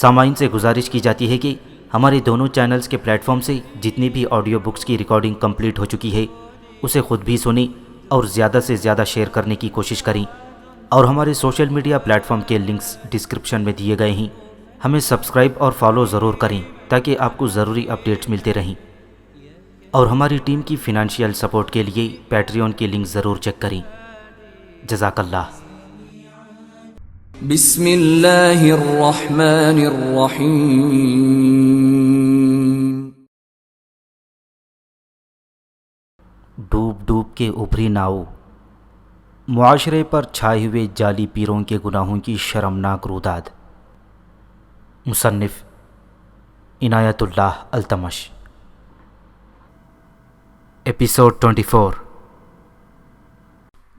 سامعین سے گزارش کی جاتی ہے کہ ہمارے دونوں چینلز کے پلیٹ فارم سے جتنی بھی آڈیو بکس کی ریکارڈنگ کمپلیٹ ہو چکی ہے اسے خود بھی سنیں اور زیادہ سے زیادہ شیئر کرنے کی کوشش کریں، اور ہمارے سوشل میڈیا پلیٹ فارم کے لنکس ڈسکرپشن میں دیے گئے ہیں۔ ہمیں سبسکرائب اور فالو ضرور کریں تاکہ آپ کو ضروری اپڈیٹس ملتے رہیں، اور ہماری ٹیم کی فنانشیل سپورٹ کے لیے پیٹریون کے لنک ضرور چیک کریں۔ جزاک اللہ۔ بسم اللہ الرحمن الرحیم۔ ڈوب ڈوب کے ابھری ناؤ، معاشرے پر چھائے ہوئے جعلی پیروں کے گناہوں کی شرمناک روداد۔ مصنف عنایت اللہ التمش۔ ایپیسوڈ 24۔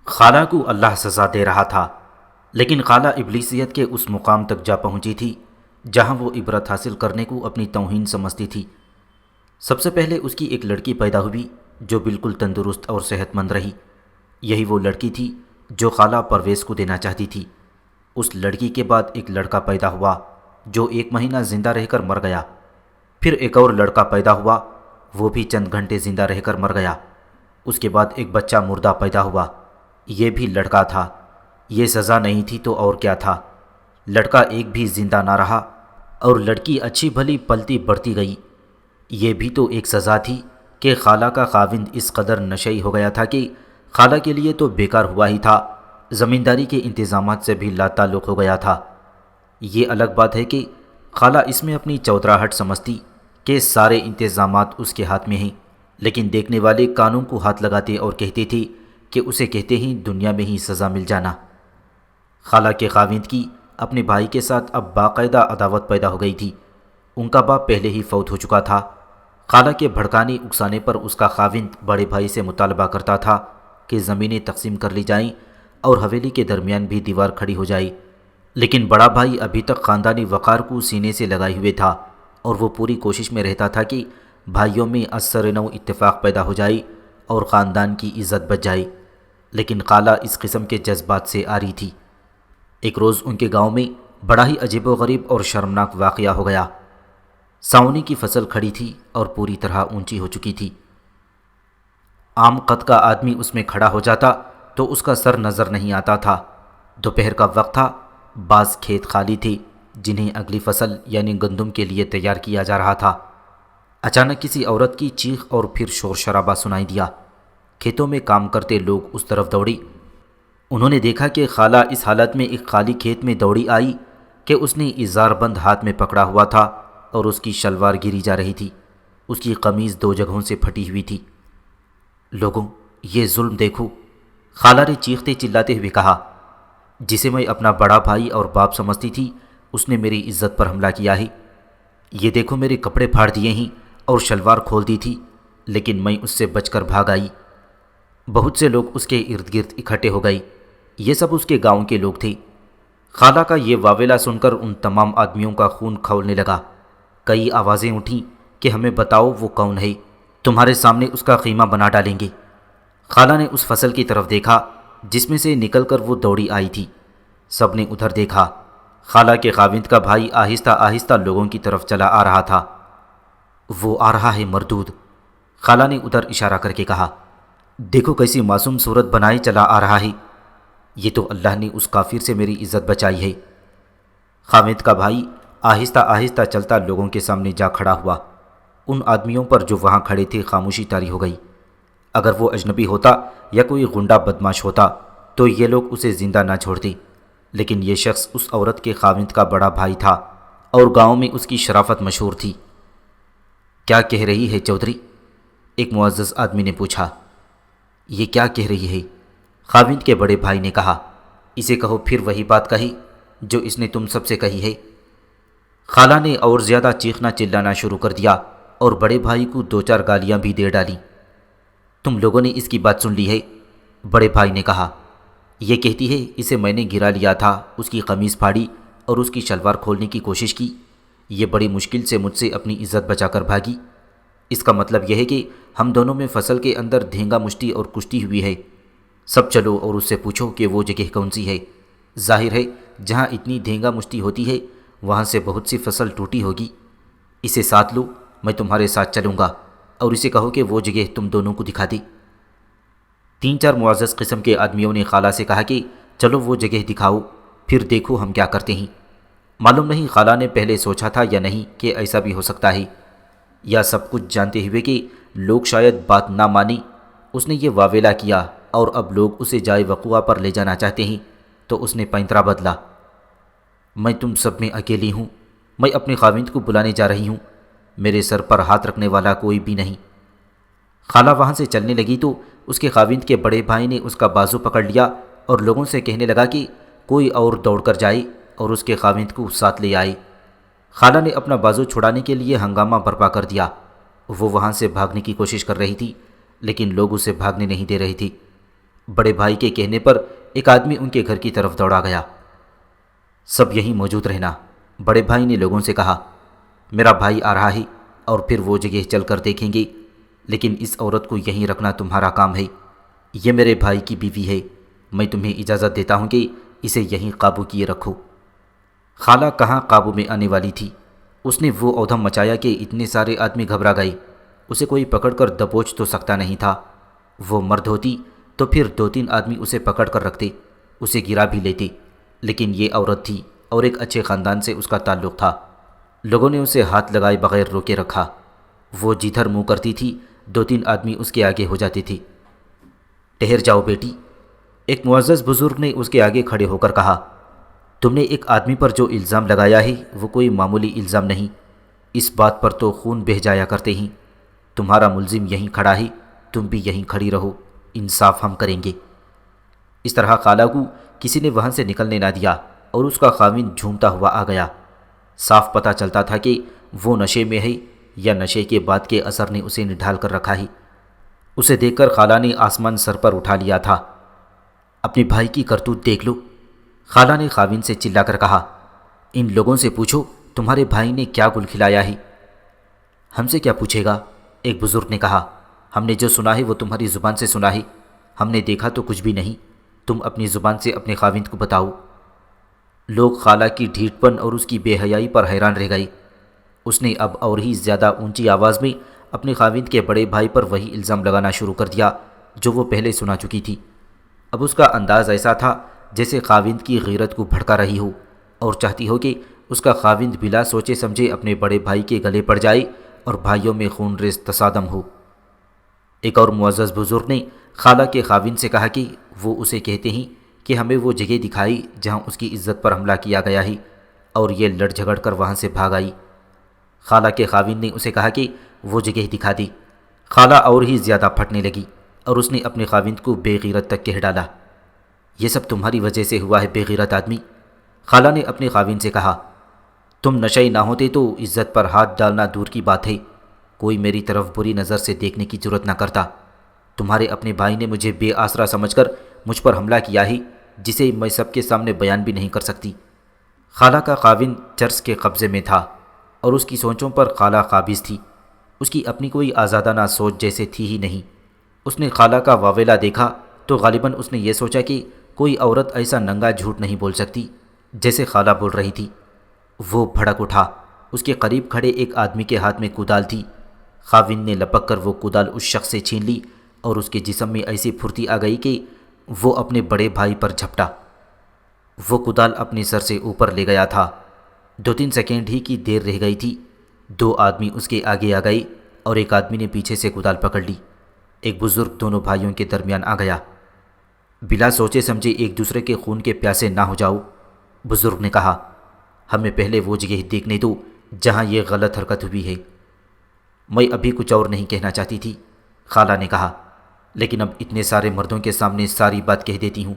خالہ کو اللہ سزا دے رہا تھا، لیکن خالہ ابلیسیت کے اس مقام تک جا پہنچی تھی جہاں وہ عبرت حاصل کرنے کو اپنی توہین سمجھتی تھی۔ سب سے پہلے اس کی ایک لڑکی پیدا ہوئی جو بالکل تندرست اور صحت مند رہی۔ یہی وہ لڑکی تھی جو خالہ پرویز کو دینا چاہتی تھی۔ اس لڑکی کے بعد ایک لڑکا پیدا ہوا جو 1 مہینہ زندہ رہ کر مر گیا۔ پھر ایک اور لڑکا پیدا ہوا، وہ بھی چند گھنٹے زندہ رہ کر مر گیا۔ اس کے بعد ایک بچہ مردہ پیدا ہوا، یہ بھی لڑکا تھا۔ یہ سزا نہیں تھی تو اور کیا تھا؟ لڑکا ایک بھی زندہ نہ رہا اور لڑکی اچھی بھلی پلتی بڑھتی گئی۔ یہ بھی تو ایک سزا تھی کہ خالہ کا خاوند اس قدر نشئی ہو گیا تھا کہ خالہ کے لیے تو بیکار ہوا ہی تھا، زمینداری کے انتظامات سے بھی لا تعلق ہو گیا تھا۔ یہ الگ بات ہے کہ خالہ اس میں اپنی چودراہٹ سمجھتی کہ سارے انتظامات اس کے ہاتھ میں ہیں، لیکن دیکھنے والے کانوں کو ہاتھ لگاتے اور کہتے تھے کہ اسے کہتے ہیں دنیا میں ہی سزا مل جانا۔ خالہ کے خاوند کی اپنے بھائی کے ساتھ اب باقاعدہ عداوت پیدا ہو گئی تھی۔ ان کا باپ پہلے ہی فوت ہو چکا تھا۔ خالہ کے بھڑکانے اکسانے پر اس کا خاوند بڑے بھائی سے مطالبہ کرتا تھا کہ زمینیں تقسیم کر لی جائیں اور حویلی کے درمیان بھی دیوار کھڑی ہو جائے، لیکن بڑا بھائی ابھی تک خاندانی وقار کو سینے سے لگائے ہوئے تھا اور وہ پوری کوشش میں رہتا تھا کہ بھائیوں میں اثر نو اتفاق پیدا ہو جائے اور خاندان کی عزت بچ جائے، لیکن خالہ اس قسم کے جذبات سے آری تھی۔ ایک روز ان کے گاؤں میں بڑا ہی عجیب و غریب اور شرمناک واقعہ ہو گیا۔ ساونی کی فصل کھڑی تھی اور پوری طرح اونچی ہو چکی تھی۔ عام قد کا آدمی اس میں کھڑا ہو جاتا تو اس کا سر نظر نہیں آتا تھا۔ دوپہر کا وقت تھا، بعض کھیت خالی تھے جنہیں اگلی فصل یعنی گندم کے لیے تیار کیا جا رہا تھا۔ اچانک کسی عورت کی چیخ اور پھر شور شرابہ سنائی دیا۔ کھیتوں میں کام کرتے لوگ اس طرف دوڑے۔ انہوں نے دیکھا کہ خالہ اس حالت میں ایک خالی کھیت میں دوڑی آئی کہ اس نے ازار بند ہاتھ میں پکڑا ہوا تھا اور اس کی شلوار گری جا رہی تھی۔ اس کی قمیض 2 جگہوں سے پھٹی ہوئی تھی۔ لوگوں، یہ ظلم دیکھو، خالہ نے چیختے چلاتے ہوئے کہا۔ جسے میں اپنا بڑا بھائی اور باپ سمجھتی تھی اس نے میری عزت پر حملہ کیا ہے۔ یہ دیکھو، میرے کپڑے پھاڑ دیے ہیں اور شلوار کھول دی تھی، لیکن میں اس سے بچ کر بھاگ آئی۔ بہت سے لوگ اس کے ارد گرد اکٹھے ہو گئے، یہ سب اس کے گاؤں کے لوگ تھے۔ خالہ کا یہ واویلا سن کر ان تمام آدمیوں کا خون کھولنے لگا۔ کئی آوازیں اٹھیں کہ ہمیں بتاؤ وہ کون ہے، تمہارے سامنے اس کا خیمہ بنا ڈالیں گے۔ خالہ نے اس فصل کی طرف دیکھا جس میں سے نکل کر وہ دوڑی آئی تھی۔ سب نے ادھر دیکھا۔ خالہ کے خاوند کا بھائی آہستہ آہستہ لوگوں کی طرف چلا آ رہا تھا۔ وہ آ رہا ہے مردود، خالہ نے ادھر اشارہ کر کے کہا۔ دیکھو کیسی معصوم صورت بنائے چلا آ رہا ہے، یہ تو اللہ نے اس کافر سے میری عزت بچائی ہے۔ خاوند کا بھائی آہستہ آہستہ چلتا لوگوں کے سامنے جا کھڑا ہوا۔ ان آدمیوں پر جو وہاں کھڑے تھے خاموشی طاری ہو گئی۔ اگر وہ اجنبی ہوتا یا کوئی غنڈہ بدماش ہوتا تو یہ لوگ اسے زندہ نہ چھوڑتے، لیکن یہ شخص اس عورت کے خاوند کا بڑا بھائی تھا اور گاؤں میں اس کی شرافت مشہور تھی۔ کیا کہہ رہی ہے چودھری؟ ایک معزز آدمی نے پوچھا۔ یہ کیا کہہ رہی ہے؟ خاوند کے بڑے بھائی نے کہا۔ اسے کہو پھر وہی بات کہی جو اس نے تم سب سے کہی ہے۔ خالہ نے اور زیادہ چیخنا چلانا شروع کر دیا اور بڑے بھائی کو 2-4 گالیاں بھی دے ڈالیں۔ تم لوگوں نے اس کی بات سن لی ہے؟ بڑے بھائی نے کہا۔ یہ کہتی ہے اسے میں نے گرا لیا تھا، اس کی قمیض پھاڑی اور اس کی شلوار کھولنے کی کوشش کی۔ یہ بڑی مشکل سے مجھ سے اپنی عزت بچا کر بھاگی۔ اس کا مطلب یہ ہے کہ ہم دونوں میں فصل کے اندر دھینگا مشتی اور کشتی ہوئی ہے۔ سب چلو اور اس سے پوچھو کہ وہ جگہ کون سی ہے۔ ظاہر ہے جہاں اتنی دھینگا مشتی ہوتی ہے وہاں سے بہت سی فصل ٹوٹی ہوگی، اسے ساتھ لو، میں تمہارے ساتھ چلوں گا، اور اسے کہو کہ وہ جگہ تم دونوں کو دکھا دے۔ 3-4 معزز قسم کے آدمیوں نے خالہ سے کہا کہ چلو وہ جگہ دکھاؤ، پھر دیکھو ہم کیا کرتے ہیں۔ معلوم نہیں خالہ نے پہلے سوچا تھا یا نہیں کہ ایسا بھی ہو سکتا ہے، یا سب کچھ جانتے ہوئے کہ لوگ شاید بات نہ مانیں اس نے یہ واویلا کیا، اور اب لوگ اسے جائے وقوع پر لے جانا چاہتے ہیں تو اس نے پینترا بدلا۔ میں تم سب میں اکیلی ہوں، میں اپنے خاوند کو بلانے جا رہی ہوں، میرے سر پر ہاتھ رکھنے والا کوئی بھی نہیں۔ خالہ وہاں سے چلنے لگی تو اس کے خاوند کے بڑے بھائی نے اس کا بازو پکڑ لیا اور لوگوں سے کہنے لگا کہ کوئی اور دوڑ کر جائے اور اس کے خاوند کو ساتھ لے آئے۔ خالہ نے اپنا بازو چھڑانے کے لیے ہنگامہ برپا کر دیا۔ وہ وہاں سے بھاگنے کی کوشش کر رہی تھی لیکن لوگ اسے بھاگنے نہیں دے رہے تھے۔ بڑے بھائی کے کہنے پر ایک آدمی ان کے گھر کی طرف دوڑا گیا۔ سب یہیں موجود رہنا، بڑے بھائی نے لوگوں سے کہا، میرا بھائی آ رہا ہے اور پھر وہ جگہ چل کر دیکھیں گے، لیکن اس عورت کو یہیں رکھنا تمہارا کام ہے، یہ میرے بھائی کی بیوی ہے، میں تمہیں اجازت دیتا ہوں کہ اسے یہیں قابو کیے رکھو۔ خالہ کہاں قابو میں آنے والی تھی، اس نے وہ اودھم مچایا کہ اتنے سارے آدمی گھبرا گئے، اسے کوئی پکڑ کر دبوچ تو سکتا نہیں تھا۔ وہ مرد ہوتی تو پھر 2-3 آدمی اسے پکڑ کر رکھتے، اسے گرا بھی لیتے، لیکن یہ عورت تھی اور ایک اچھے خاندان سے اس کا تعلق تھا۔ لوگوں نے اسے ہاتھ لگائے بغیر روکے رکھا۔ وہ جدھر منہ کرتی تھی 2-3 آدمی اس کے آگے ہو جاتے تھے۔ ٹھہر جاؤ بیٹی، ایک معزز بزرگ نے اس کے آگے کھڑے ہو کر کہا، تم نے ایک آدمی پر جو الزام لگایا ہے وہ کوئی معمولی الزام نہیں، اس بات پر تو خون بہہ جایا کرتے ہیں۔ تمہارا ملزم یہیں کھڑا ہے، تم بھی یہیں کھڑی رہو، انصاف ہم کریں گے۔ اس طرح خالہ کو کسی نے وہاں سے نکلنے نہ دیا اور اس کا خاوند جھومتا ہوا آ گیا۔ صاف پتہ چلتا تھا کہ وہ نشے میں ہے یا نشے کے بعد کے اثر نے اسے نڈھال کر رکھا ہے۔ اسے دیکھ کر خالہ نے آسمان سر پر اٹھا لیا تھا۔ اپنے بھائی کی کرتوت دیکھ لو، خالہ نے خاوند سے چلا کر کہا، ان لوگوں سے پوچھو تمہارے بھائی نے کیا گل کھلایا ہے۔ ہم سے کیا پوچھے گا، ایک بزرگ نے کہا، ہم نے جو سنا ہے وہ تمہاری زبان سے سنا ہے، ہم نے دیکھا تو کچھ بھی نہیں، تم اپنی زبان سے اپنے خاوند کو بتاؤ۔ لوگ خالہ کی ڈھیٹ پن اور اس کی بے حیائی پر حیران رہ گئے۔ اس نے اب اور ہی زیادہ اونچی آواز میں اپنے خاوند کے بڑے بھائی پر وہی الزام لگانا شروع کر دیا جو وہ پہلے سنا چکی تھی۔ اب اس کا انداز ایسا تھا جیسے خاوند کی غیرت کو بھڑکا رہی ہو اور چاہتی ہو کہ اس کا خاوند بلا سوچے سمجھے اپنے بڑے بھائی کے گلے پڑ جائے اور بھائیوں میں خون ریز تصادم ہو۔ ایک اور معزز بزرگ نے خالہ کے خاوند سے کہا کہ وہ اسے کہتے ہیں کہ ہمیں وہ جگہ دکھائی جہاں اس کی عزت پر حملہ کیا گیا ہے، اور یہ لڑ جھگڑ کر وہاں سے بھاگ آئی۔ خالہ کے خاوند نے اسے کہا کہ وہ جگہ دکھا دی۔ خالہ اور ہی زیادہ پھٹنے لگی اور اس نے اپنے خاوند کو بے غیرت تک کہہ ڈالا۔ یہ سب تمہاری وجہ سے ہوا ہے بے غیرت آدمی، خالہ نے اپنے خاوند سے کہا، تم نشئی نہ ہوتے تو عزت پر ہاتھ ڈالنا دور کی بات ہے، کوئی میری طرف بری نظر سے دیکھنے کی ضرورت نہ کرتا۔ تمہارے اپنے بھائی نے مجھے بے آسرا سمجھ کر مجھ پر حملہ کیا ہے جسے میں سب کے سامنے بیان بھی نہیں کر سکتی۔ خالہ کا خاوند چرس کے قبضے میں تھا اور اس کی سوچوں پر خالہ قابض تھی، اس کی اپنی کوئی آزادانہ سوچ جیسے تھی ہی نہیں۔ اس نے خالہ کا واویلا دیکھا تو غالباً اس نے یہ سوچا کہ کوئی عورت ایسا ننگا جھوٹ نہیں بول سکتی جیسے خالہ بول رہی تھی۔ وہ بھڑک اٹھا، اس کے قریب کھڑے ایک آدمی کے ہاتھ میں کدال تھی۔ خاوند نے لپک کر وہ کدال اس شخص سے چھین لی اور اس کے جسم میں ایسی پھرتی آ گئی کہ وہ اپنے بڑے بھائی پر جھپٹا۔ وہ کدال اپنے سر سے اوپر لے گیا تھا۔ 2-3 سیکنڈ ہی کی دیر رہ گئی تھی، 2 آدمی اس کے آگے آ گئے اور ایک آدمی نے پیچھے سے کدال پکڑ لی۔ ایک بزرگ دونوں بھائیوں کے درمیان آ گیا۔ بلا سوچے سمجھے ایک دوسرے کے خون کے پیاسے نہ ہو جاؤ، بزرگ نے کہا، ہمیں پہلے وہ جگہ دیکھنے دو جہاں یہ غلط حرکت ہوئی ہے۔ میں ابھی کچھ اور نہیں کہنا چاہتی تھی، خالہ نے کہا، لیکن اب اتنے سارے مردوں کے سامنے ساری بات کہہ دیتی ہوں۔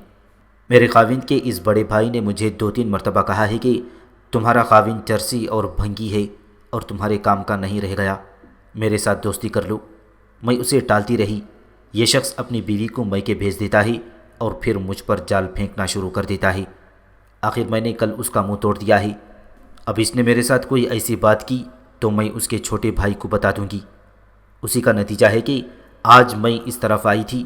میرے خاوند کے اس بڑے بھائی نے مجھے 2-3 مرتبہ کہا ہے کہ تمہارا خاوند چرسی اور بھنگی ہے اور تمہارے کام کا نہیں رہ گیا، میرے ساتھ دوستی کر لو۔ میں اسے ٹالتی رہی، یہ شخص اپنی بیوی کو میکے بھیج دیتا ہے اور پھر مجھ پر جال پھینکنا شروع کر دیتا ہے۔ آخر میں نے کل اس کا منہ توڑ دیا ہے، اب اس نے میرے ساتھ کوئی ایسی بات کی تو میں اس کے چھوٹے بھائی کو بتا دوں گی۔ اسی کا نتیجہ ہے کہ آج میں اس طرف آئی تھی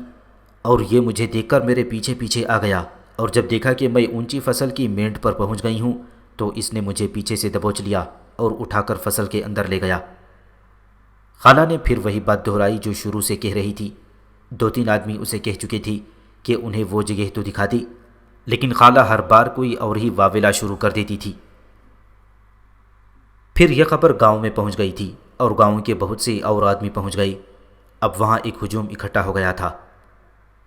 اور یہ مجھے دیکھ کر میرے پیچھے پیچھے آ گیا، اور جب دیکھا کہ میں اونچی فصل کی مینڈ پر پہنچ گئی ہوں تو اس نے مجھے پیچھے سے دبوچ لیا اور اٹھا کر فصل کے اندر لے گیا۔ خالہ نے پھر وہی بات دہرائی جو شروع سے کہہ رہی تھی۔ 2-3 آدمی اسے کہہ چکے تھی کہ انہیں وہ جگہ تو دکھا دی، لیکن خالہ ہر بار کوئی اور ہی واویلا شروع کر دیتی تھی۔ پھر یہ خبر گاؤں میں پہنچ گئی تھی اور گاؤں کے بہت سے اور آدمی پہنچ گئے۔ اب وہاں ایک ہجوم اکٹھا ہو گیا تھا۔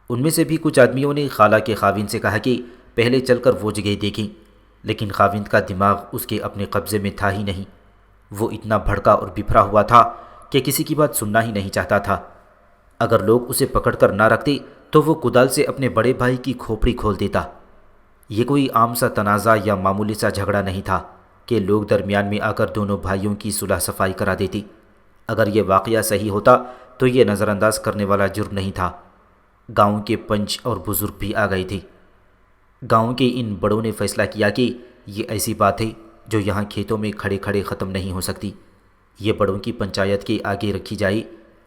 ان میں سے بھی کچھ آدمیوں نے خالہ کے خاوند سے کہا کہ پہلے چل کر وہ جگہ دیکھیں، لیکن خاوند کا دماغ اس کے اپنے قبضے میں تھا ہی نہیں۔ وہ اتنا بھڑکا اور بپھرا ہوا تھا کہ کسی کی بات سننا ہی نہیں چاہتا تھا۔ اگر لوگ اسے پکڑ کر نہ رکھتے تو وہ کدال سے اپنے بڑے بھائی کی کھوپڑی کھول دیتا۔ یہ کوئی عام سا تنازع یا معمولی سا جھگڑا نہیں تھا کہ لوگ درمیان میں آ کر دونوں بھائیوں کی صلح صفائی کرا دیتی۔ اگر یہ واقعہ صحیح ہوتا تو یہ نظر انداز کرنے والا جرم نہیں تھا۔ گاؤں کے پنچ اور بزرگ بھی آ گئے تھے۔ گاؤں کے ان بڑوں نے فیصلہ کیا کہ یہ ایسی بات ہے جو یہاں کھیتوں میں کھڑے کھڑے ختم نہیں ہو سکتی۔ یہ بڑوں کی پنچایت کے آگے رکھی جائے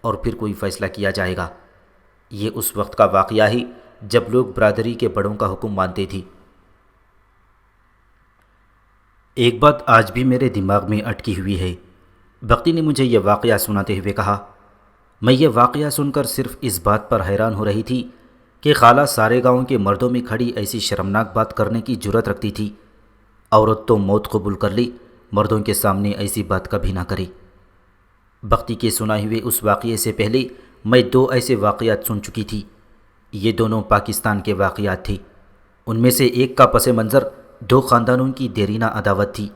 اور پھر کوئی فیصلہ کیا جائے گا۔ یہ اس وقت کا واقعہ ہے جب لوگ برادری کے بڑوں کا حکم مانتے تھے۔ ایک بات آج بھی میرے دماغ میں اٹکی ہوئی ہے۔ بختی نے مجھے یہ واقعہ سناتے ہوئے کہا، میں یہ واقعہ سن کر صرف اس بات پر حیران ہو رہی تھی کہ خالہ سارے گاؤں کے مردوں میں کھڑی ایسی شرمناک بات کرنے کی جرأت رکھتی تھی۔ عورت تو موت قبول کر لی، مردوں کے سامنے ایسی بات کبھی نہ کرے۔ بختی کے سنائے ہوئے اس واقعے سے پہلے میں 2 ایسے واقعات سن چکی تھی۔ یہ دونوں پاکستان کے واقعات تھے۔ ان میں سے ایک کا پس منظر 2 خاندانوں کی دیرینہ عداوت تھی،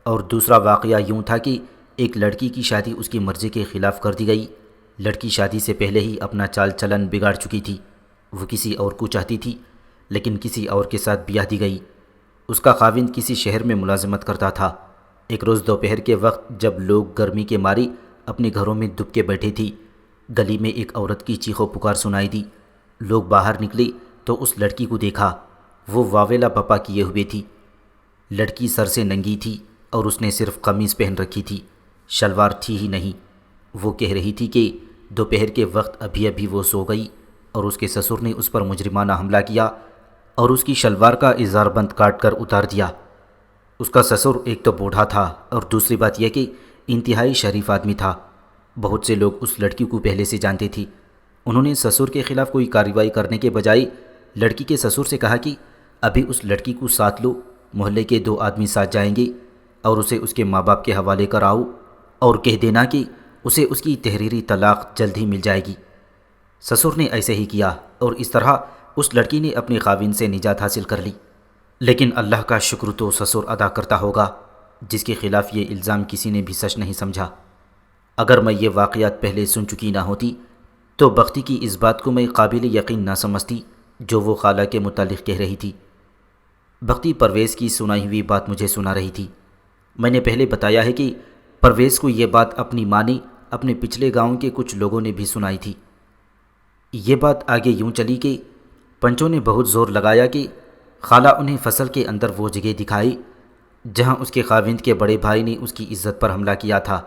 اور دوسرا واقعہ یوں تھا کہ ایک لڑکی کی شادی اس کی مرضی کے خلاف کر دی گئی۔ لڑکی شادی سے پہلے ہی اپنا چال چلن بگاڑ چکی تھی۔ وہ کسی اور کو چاہتی تھی، لیکن کسی اور کے ساتھ بیاہ دی گئی۔ اس کا خاوند کسی شہر میں ملازمت کرتا تھا۔ ایک روز دوپہر کے وقت جب لوگ گرمی کے مارے اپنے گھروں میں دب کے بیٹھے تھی، گلی میں ایک عورت کی چیخو پکار سنائی دی۔ لوگ باہر نکلے تو اس لڑکی کو دیکھا۔ وہ واویلا بپا کیے ہوئے تھی۔ لڑکی سر سے ننگی تھی اور اس نے صرف قمیض پہن رکھی تھی، شلوار تھی ہی نہیں۔ وہ کہہ رہی تھی کہ دوپہر کے وقت ابھی ابھی وہ سو گئی اور اس کے سسر نے اس پر مجرمانہ حملہ کیا اور اس کی شلوار کا ازار بند کاٹ کر اتار دیا۔ اس کا سسر ایک تو بوڑھا تھا اور دوسری بات یہ کہ انتہائی شریف آدمی تھا۔ بہت سے لوگ اس لڑکی کو پہلے سے جانتے تھے۔ انہوں نے سسر کے خلاف کوئی کارروائی کرنے کے بجائے لڑکی کے سسر سے کہا کہ ابھی اس لڑکی کو ساتھ لو، محلے کے 2 آدمی ساتھ جائیں گے اور اسے اس کے ماں باپ کے حوالے کر آؤ اور کہہ دینا کہ اسے اس کی تحریری طلاق جلد ہی مل جائے گی۔ سسر نے ایسے ہی کیا اور اس طرح اس لڑکی نے اپنے خاوند سے نجات حاصل کر لی۔ لیکن اللہ کا شکر تو سسر ادا کرتا ہوگا جس کے خلاف یہ الزام کسی نے بھی سچ نہیں سمجھا۔ اگر میں یہ واقعات پہلے سن چکی نہ ہوتی تو بختی کی اس بات کو میں قابل یقین نہ سمجھتی جو وہ خالہ کے متعلق کہہ رہی تھی۔ بختی پرویز کی سنائی ہوئی بات مجھے سنا رہی تھی۔ میں نے پہلے بتایا ہے کہ پرویز کو یہ بات اپنی ماں نے اپنے پچھلے گاؤں کے کچھ لوگوں نے بھی سنائی تھی۔ یہ بات آگے یوں چلی کہ پنچوں نے بہت زور لگایا کہ خالہ انہیں فصل کے اندر وہ جگہ دکھائی جہاں اس کے خاوند کے بڑے بھائی نے اس کی عزت پر حملہ کیا تھا۔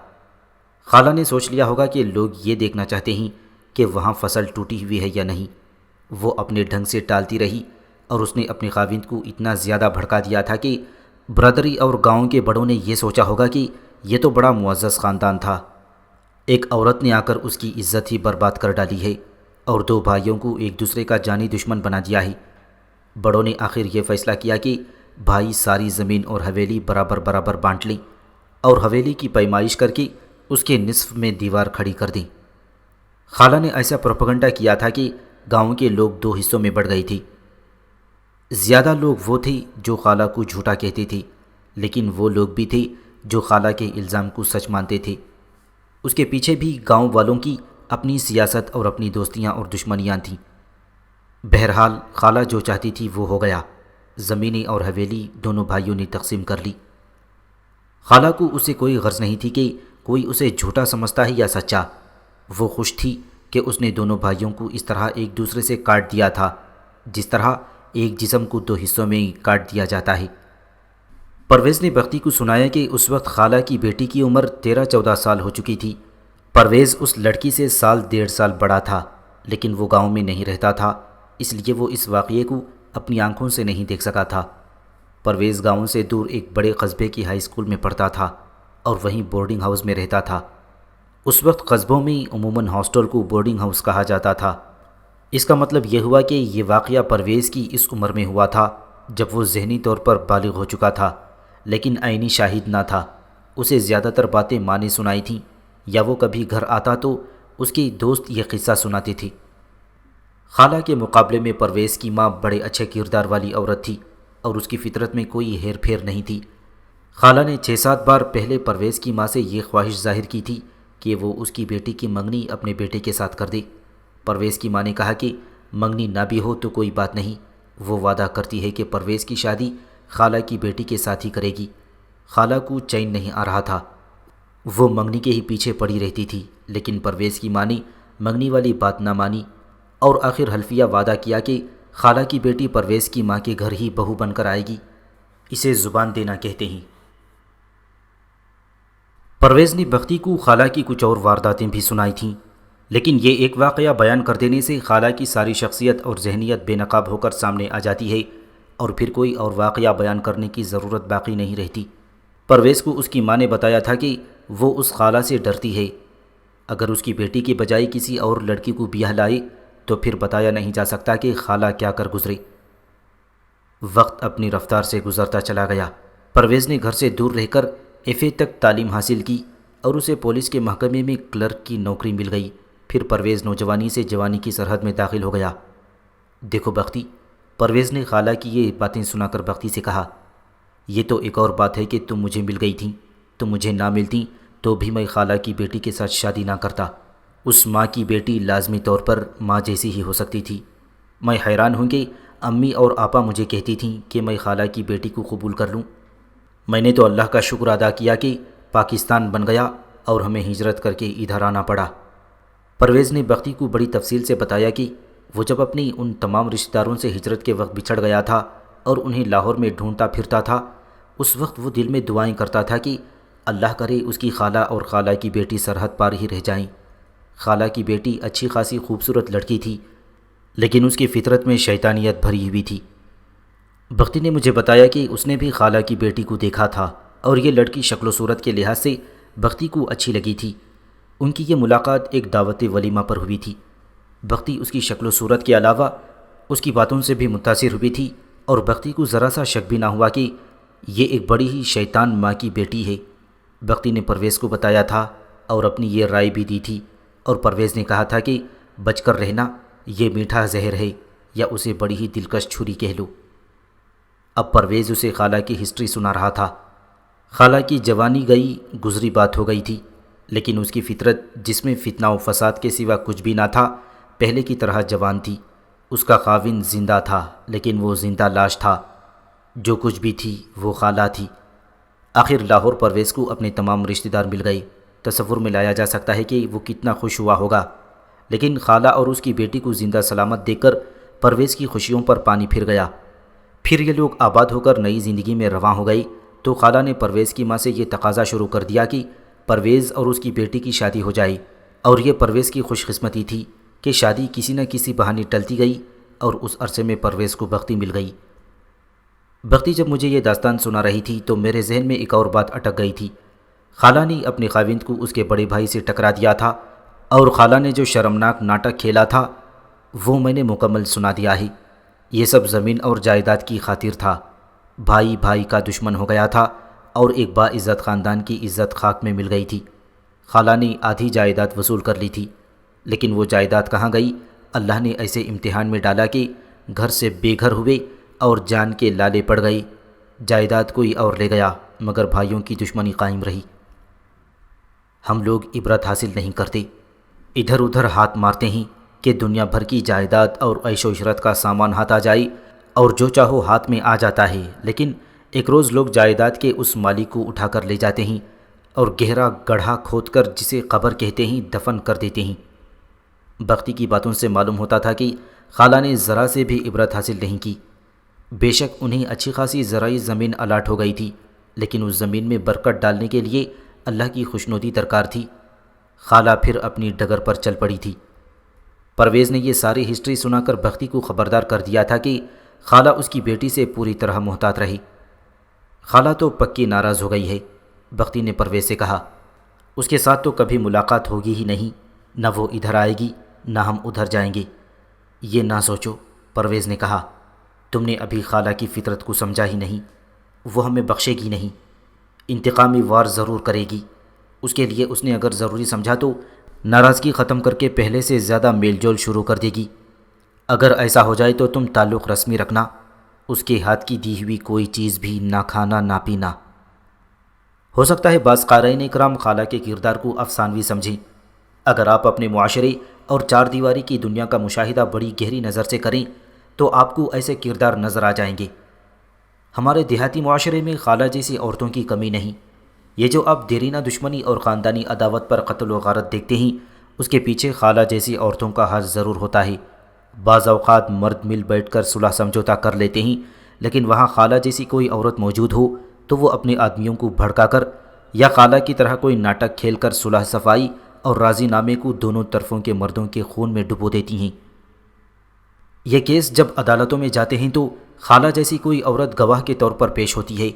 خالہ نے سوچ لیا ہوگا کہ لوگ یہ دیکھنا چاہتے ہیں کہ وہاں فصل ٹوٹی ہوئی ہے یا نہیں۔ وہ اپنے ڈھنگ سے ٹالتی رہی اور اس نے اپنے خاوند کو اتنا زیادہ بھڑکا دیا تھا کہ برادری اور گاؤں کے بڑوں نے یہ سوچا ہوگا کہ یہ تو بڑا معزز خاندان تھا۔ ایک عورت نے آ کر اس کی عزت ہی برباد کر ڈالی ہے اور 2 بھائیوں کو ایک دوسرے کا جانی دشمن بنا دیا ہے۔ بڑوں نے آخر یہ فیصلہ کیا کہ بھائی ساری زمین اور حویلی برابر برابر بانٹ لیں اور حویلی کی پیمائش کر کے اس کے نصف میں دیوار کھڑی کر دیں۔ خالہ نے ایسا پروپیگنڈا کیا تھا کہ گاؤں کے لوگ 2 حصوں میں بڑھ گئی تھی۔ زیادہ لوگ وہ تھے جو خالہ کو جھوٹا کہتے تھے، لیکن وہ لوگ بھی تھے جو خالہ کے الزام کو سچ مانتے تھے۔ اس کے پیچھے بھی گاؤں والوں کی اپنی سیاست اور اپنی دوستیاں اور دشمنیاں تھیں۔ بہرحال خالہ جو چاہتی تھی وہ ہو گیا۔ زمینیں اور حویلی دونوں بھائیوں نے تقسیم کر لی۔ خالہ کو اسے کوئی غرض نہیں تھی کہ کوئی اسے جھوٹا سمجھتا ہے یا سچا۔ وہ خوش تھی کہ اس نے دونوں بھائیوں کو اس طرح ایک دوسرے سے کاٹ دیا تھا جس طرح ایک جسم کو 2 حصوں میں کاٹ دیا جاتا ہے۔ پرویز نے بختی کو سنایا کہ اس وقت خالہ کی بیٹی کی عمر 13-14 سال ہو چکی تھی۔ پرویز اس لڑکی سے 1.5 سال بڑا تھا، لیکن وہ گاؤں میں نہیں رہتا تھا، اس لیے وہ اس واقعے کو اپنی آنکھوں سے نہیں دیکھ سکا تھا۔ پرویز گاؤں سے دور ایک بڑے قصبے کی ہائی اسکول میں پڑھتا تھا اور وہیں بورڈنگ ہاؤس میں رہتا تھا۔ اس وقت قصبوں میں عموماً ہاسٹل کو بورڈنگ ہاؤس کہا جاتا تھا۔ اس کا مطلب یہ ہوا کہ یہ واقعہ پرویز کی اس عمر میں ہوا تھا جب وہ ذہنی طور پر بالغ ہو چکا تھا، لیکن عینی شاہد نہ تھا۔ اسے زیادہ تر باتیں ماں نے سنائی تھیں، یا وہ کبھی گھر آتا تو اس کی دوست یہ قصہ سناتی تھی۔ خالہ کے مقابلے میں پرویز کی ماں بڑے اچھے کردار والی عورت تھی اور اس کی فطرت میں کوئی ہیر پھیر نہیں تھی۔ خالہ نے 6-7 بار پہلے پرویز کی ماں سے یہ خواہش ظاہر کی تھی کہ وہ اس کی بیٹی کی منگنی اپنے بیٹے کے ساتھ کر دے۔ پرویز کی ماں نے کہا کہ منگنی نہ بھی ہو تو کوئی بات نہیں، وہ وعدہ کرتی ہے کہ پرویز کی شادی خالہ کی بیٹی کے ساتھ ہی کرے گی۔ خالہ کو چین نہیں آ رہا تھا، وہ منگنی کے ہی پیچھے پڑی رہتی تھی، لیکن پرویز کی ماں نے منگنی والی بات نہ مانی اور آخر حلفیہ وعدہ کیا کہ خالہ کی بیٹی پرویز کی ماں کے گھر ہی بہو بن کر آئے گی۔ اسے زبان دینا کہتے ہیں۔ پرویز نے بختی کو خالہ کی کچھ اور وارداتیں بھی سنائی تھیں، لیکن یہ ایک واقعہ بیان کر دینے سے خالہ کی ساری شخصیت اور ذہنیت بے نقاب ہو کر سامنے آ جاتی ہے اور پھر کوئی اور واقعہ بیان کرنے کی ضرورت باقی نہیں رہتی۔ پرویز کو اس کی ماں نے بتایا تھا کہ وہ اس خالہ سے ڈرتی ہے، اگر اس کی بیٹی کے بجائے کسی اور لڑکی کو بیاہ لائے تو پھر بتایا نہیں جا سکتا کہ خالہ کیا کر گزرے۔ وقت اپنی رفتار سے گزرتا چلا گیا۔ پرویز نے گھر سے دور رہ کر ایف اے تک تعلیم حاصل کی اور اسے پولیس کے محکمے میں کلرک کی نوکری مل گئی۔ پھر پرویز نوجوانی سے جوانی کی سرحد میں داخل ہو گیا۔ دیکھو بختی، پرویز نے خالہ کی یہ باتیں سنا کر بختی سے کہا، یہ تو ایک اور بات ہے کہ تم مجھے مل گئی تھیں، تم مجھے نہ ملتی تو بھی میں خالہ کی بیٹی کے ساتھ شادی نہ کرتا۔ اس ماں کی بیٹی لازمی طور پر ماں جیسی ہی ہو سکتی تھی۔ میں حیران ہوں کہ امی اور آپا مجھے کہتی تھیں کہ میں خالہ کی بیٹی کو قبول کر لوں۔ میں نے تو اللہ کا شکر ادا کیا کہ پاکستان بن گیا اور ہمیں ہجرت کر کے ادھر آنا پڑا۔ پرویز نے بختی کو بڑی تفصیل سے بتایا کہ وہ جب اپنی ان تمام رشتہ داروں سے ہجرت کے وقت بچھڑ گیا تھا اور انہیں لاہور میں ڈھونڈتا پھرتا تھا، اس وقت وہ دل میں دعائیں کرتا تھا کہ اللہ کرے اس کی خالہ اور خالہ کی بیٹی سرحد پار ہی رہ جائیں۔ خالہ کی بیٹی اچھی خاصی خوبصورت لڑکی تھی، لیکن اس کی فطرت میں شیطانیت بھری ہوئی تھی۔ بختی نے مجھے بتایا کہ اس نے بھی خالہ کی بیٹی کو دیکھا تھا اور یہ لڑکی شکل و صورت کے لحاظ سے بختی کو اچھی لگی تھی۔ ان کی یہ ملاقات ایک دعوت ولیمہ پر ہوئی تھی۔ بختی اس کی شکل و صورت کے علاوہ اس کی باتوں سے بھی متاثر ہوئی تھی اور بختی کو ذرا سا شک بھی نہ ہوا کہ یہ ایک بڑی ہی شیطان ماں کی بیٹی ہے۔ بختی نے پرویز کو بتایا تھا اور اپنی یہ رائے بھی دی تھی، اور پرویز نے کہا تھا کہ بچ کر رہنا، یہ میٹھا زہر ہے، یا اسے بڑی ہی دلکش چھری کہہ لو۔ اب پرویز اسے خالہ کی ہسٹری سنا رہا تھا۔ خالہ کی جوانی گئی گزری بات ہو گئی تھی، لیکن اس کی فطرت جس میں فتنہ و فساد کے سوا کچھ بھی نہ تھا پہلے کی طرح جوان تھی۔ اس کا خاوند زندہ تھا، لیکن وہ زندہ لاش تھا۔ جو کچھ بھی تھی وہ خالہ تھی۔ آخر لاہور پرویز کو اپنے تمام رشتہ دار مل گئے۔ تصور میں لایا جا سکتا ہے کہ وہ کتنا خوش ہوا ہوگا، لیکن خالہ اور اس کی بیٹی کو زندہ سلامت دیکھ کر پرویز کی خوشیوں پر پانی پھر گیا۔ پھر یہ لوگ آباد ہو کر نئی زندگی میں رواں ہو گئی تو خالہ نے پرویز کی ماں سے یہ تقاضا شروع کر دیا کہ پرویز اور اس کی بیٹی کی شادی ہو جائے، اور یہ پرویز کی خوش قسمتی تھی کہ شادی کسی نہ کسی بہانے ٹلتی گئی اور اس عرصے میں پرویز کو بختی مل گئی۔ بختی جب مجھے یہ داستان سنا رہی تھی تو میرے ذہن میں ایک اور بات اٹک گئی تھی۔ خالہ نے اپنے خاوند کو اس کے بڑے بھائی سے ٹکرا دیا تھا، اور خالہ نے جو شرمناک ناٹک کھیلا تھا وہ میں نے مکمل سنا دیا ہے۔ یہ سب زمین اور جائیداد کی خاطر تھا۔ بھائی بھائی کا دشمن ہو گیا تھا اور ایک باعزت خاندان کی عزت خاک میں مل گئی تھی۔ خالہ نے آدھی جائیداد وصول کر لی تھی، لیکن وہ جائیداد کہاں گئی؟ اللہ نے ایسے امتحان میں ڈالا کہ گھر سے بے گھر ہوئے اور جان کے لالے پڑ گئے۔ جائیداد کوئی اور لے گیا، مگر بھائیوں کی دشمنی قائم رہی۔ ہم لوگ عبرت حاصل نہیں کرتے، ادھر ادھر ہاتھ مارتے ہیں کہ دنیا بھر کی جائیداد اور عیش و عشرت کا سامان ہاتھ آ جائے اور جو چاہو ہاتھ میں آ جاتا ہے، لیکن ایک روز لوگ جائیداد کے اس مالک کو اٹھا کر لے جاتے ہیں اور گہرا گڑھا کھود کر، جسے قبر کہتے ہیں، دفن کر دیتے ہیں۔ بختی کی باتوں سے معلوم ہوتا تھا کہ خالہ نے ذرا سے بھی عبرت حاصل نہیں کی۔ بے شک انہیں اچھی خاصی زرعی زمین الاٹ ہو گئی تھی، لیکن اس زمین میں برکت ڈالنے کے لیے اللہ کی خوشنودی درکار تھی۔ خالہ پھر اپنی ڈگر پر چل پڑی تھی۔ پرویز نے یہ ساری ہسٹری سنا کر بختی کو خبردار کر دیا تھا کہ خالہ اس کی بیٹی سے پوری طرح محتاط رہی۔ خالہ تو پکی ناراض ہو گئی ہے، بختی نے پرویز سے کہا۔ اس کے ساتھ تو کبھی ملاقات ہوگی ہی نہیں، نہ وہ ادھر آئے گی نہ ہم ادھر جائیں گے۔ یہ نہ سوچو، پرویز نے کہا، تم نے ابھی خالہ کی فطرت کو سمجھا ہی نہیں، وہ ہمیں بخشے گی نہیں، انتقامی وار ضرور کرے گی۔ اس کے لیے اس نے اگر ضروری سمجھا تو ناراضگی ختم کر کے پہلے سے زیادہ میل جول شروع کر دے گی۔ اگر ایسا ہو جائے تو تم تعلق رسمی رکھنا، اس کے ہاتھ کی دی ہوئی کوئی چیز بھی نہ کھانا نہ پینا۔ ہو سکتا ہے بعض قارئین اکرام خالہ کے کردار کو افسانوی سمجھیں۔ اگر آپ اپنے معاشرے اور چار دیواری کی دنیا کا مشاہدہ بڑی گہری نظر سے کریں تو آپ کو ایسے کردار نظر آ جائیں گے۔ ہمارے دیہاتی معاشرے میں خالہ جیسی عورتوں کی کمی نہیں۔ یہ جو آپ دیرینہ دشمنی اور خاندانی عداوت پر قتل و غارت دیکھتے ہیں، اس کے پیچھے خالہ جیسی عورتوں کا ہاتھ ضرور ہوتا ہے۔ بعض اوقات مرد مل بیٹھ کر صلح سمجھوتا کر لیتے ہیں، لیکن وہاں خالہ جیسی کوئی عورت موجود ہو تو وہ اپنے آدمیوں کو بھڑکا کر یا خالہ کی طرح کوئی ناٹک کھیل کر صلح صفائی اور راضی نامے کو دونوں طرفوں کے مردوں کے خون میں ڈبو دیتی ہیں۔ یہ کیس جب عدالتوں میں جاتے ہیں تو خالہ جیسی کوئی عورت گواہ کے طور پر پیش ہوتی ہے۔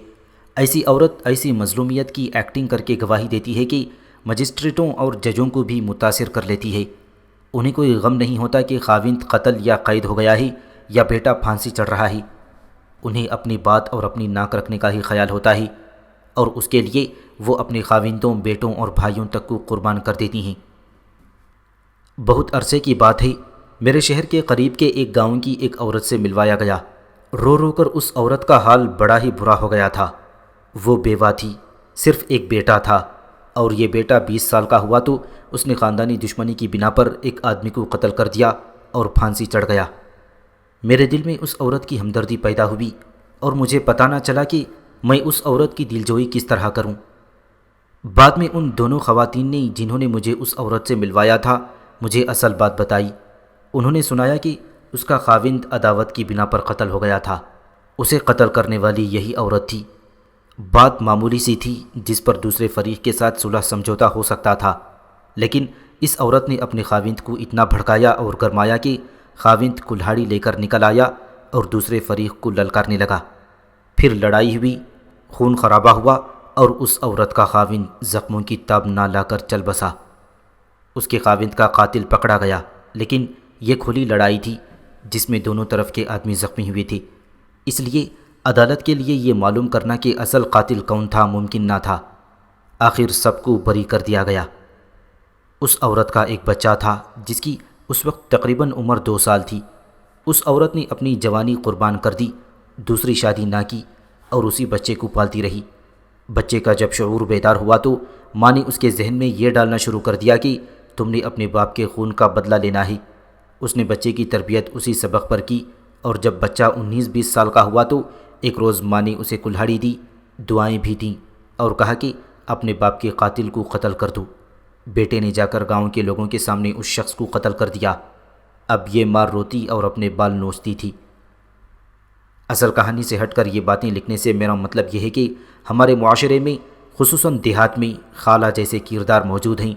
ایسی عورت ایسی مظلومیت کی ایکٹنگ کر کے گواہی دیتی ہے کہ مجسٹریٹوں اور ججوں کو بھی متاثر کر لیتی ہے۔ انہیں کوئی غم نہیں ہوتا کہ خاوند قتل یا قید ہو گیا ہے یا بیٹا پھانسی چڑھ رہا ہے۔ انہیں اپنی بات اور اپنی ناک رکھنے کا ہی خیال ہوتا ہے، اور اس کے لیے وہ اپنے خاوندوں، بیٹوں اور بھائیوں تک کو قربان کر دیتی ہیں۔ بہت عرصے کی بات ہے، میرے شہر کے قریب کے ایک گاؤں کی ایک عورت سے ملوایا گیا۔ رو رو کر اس عورت کا حال بڑا ہی برا ہو گیا تھا۔ وہ بیوہ تھی، صرف ایک بیٹا تھا، اور یہ بیٹا 20 سال کا ہوا تو اس نے خاندانی دشمنی کی بنا پر ایک آدمی کو قتل کر دیا اور پھانسی چڑھ گیا۔ میرے دل میں اس عورت کی ہمدردی پیدا ہوئی اور مجھے پتہ نہ چلا کہ میں اس عورت کی دلجوئی کس طرح کروں۔ بعد میں ان دونوں خواتین نے جنہوں نے مجھے اس عورت سے ملوایا تھا مجھے اصل بات بتائی۔ انہوں نے سنایا کہ اس کا خاوند عداوت کی بنا پر قتل ہو گیا تھا۔ اسے قتل کرنے والی یہی عورت تھی۔ بات معمولی سی تھی جس پر دوسرے فریق کے ساتھ صلح سمجھوتا ہو سکتا تھا، لیکن اس عورت نے اپنے خاوند کو اتنا بھڑکایا اور گرمایا کہ خاوند کلہاڑی لے کر نکل آیا اور دوسرے فریق کو للکارنے لگا۔ پھر لڑائی ہوئی، خون خرابہ ہوا اور اس عورت کا خاوند زخموں کی تاب نہ لا کر چل بسا۔ اس کے خاوند کا قاتل پکڑا گیا، لیکن یہ کھلی لڑائی تھی جس میں دونوں طرف کے آدمی زخمی ہوئے تھے، اس لیے عدالت کے لیے یہ معلوم کرنا کہ اصل قاتل کون تھا ممکن نہ تھا۔ آخر سب کو بری کر دیا گیا۔ اس عورت کا ایک بچہ تھا جس کی اس وقت تقریباً عمر 2 سال تھی۔ اس عورت نے اپنی جوانی قربان کر دی، دوسری شادی نہ کی اور اسی بچے کو پالتی رہی۔ بچے کا جب شعور بیدار ہوا تو ماں نے اس کے ذہن میں یہ ڈالنا شروع کر دیا کہ تم نے اپنے باپ کے خون کا بدلہ لینا ہے۔ اس نے بچے کی تربیت اسی سبق پر کی، اور جب بچہ 19-20 سال کا ہوا تو ایک روز ماں نے اسے کلہاڑی دی، دعائیں بھی دیں اور کہا کہ اپنے باپ کے قاتل کو قتل کر دو۔ بیٹے نے جا کر گاؤں کے لوگوں کے سامنے اس شخص کو قتل کر دیا۔ اب یہ ماں روتی اور اپنے بال نوچتی تھی۔ اصل کہانی سے ہٹ کر یہ باتیں لکھنے سے میرا مطلب یہ ہے کہ ہمارے معاشرے میں خصوصاً دیہات میں خالہ جیسے کردار موجود ہیں،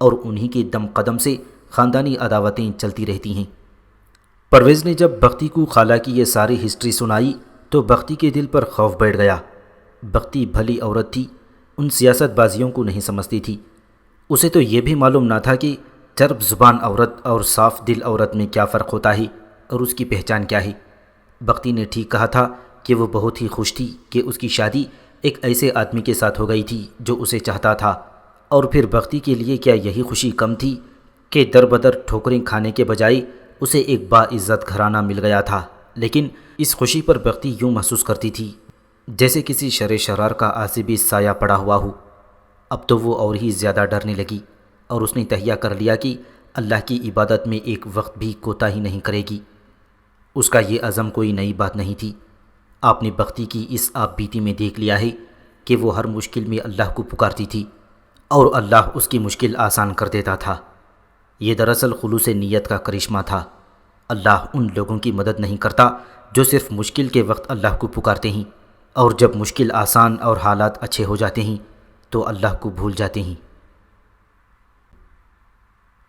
اور انہی کے دم قدم سے خاندانی عداوتیں چلتی رہتی ہیں۔ پرویز نے جب بختی کو خالہ کی یہ ساری ہسٹری سنائی تو بختی کے دل پر خوف بیٹھ گیا۔ بختی بھلی عورت تھی، ان سیاست بازیوں کو نہیں سمجھتی تھی۔ اسے تو یہ بھی معلوم نہ تھا کہ چرب زبان عورت اور صاف دل عورت میں کیا فرق ہوتا ہے اور اس کی پہچان کیا ہے۔ بختی نے ٹھیک کہا تھا کہ وہ بہت ہی خوش تھی کہ اس کی شادی ایک ایسے آدمی کے ساتھ ہو گئی تھی جو اسے چاہتا تھا، اور پھر بختی کے لیے کیا یہی خوشی کم تھی کہ در بدر ٹھوکریں کھانے کے بجائے اسے ایک باعزت گھرانہ مل گیا تھا۔ لیکن اس خوشی پر بختی یوں محسوس کرتی تھی جیسے کسی شر شرار کا عاصبی سایہ پڑا ہوا ہو۔ اب تو وہ اور ہی زیادہ ڈرنے لگی، اور اس نے تہیہ کر لیا کہ اللہ کی عبادت میں ایک وقت بھی کوتاہی نہیں کرے گی۔ اس کا یہ عزم کوئی نئی بات نہیں تھی۔ آپ نے بختی کی اس آپ بیتی میں دیکھ لیا ہے کہ وہ ہر مشکل میں اللہ کو پکارتی تھی اور اللہ اس کی مشکل آسان کر دیتا تھا۔ یہ دراصل خلوص نیت کا کرشمہ تھا۔ اللہ ان لوگوں کی مدد نہیں کرتا جو صرف مشکل کے وقت اللہ کو پکارتے ہیں، اور جب مشکل آسان اور حالات اچھے ہو جاتے ہیں تو اللہ کو بھول جاتے ہیں۔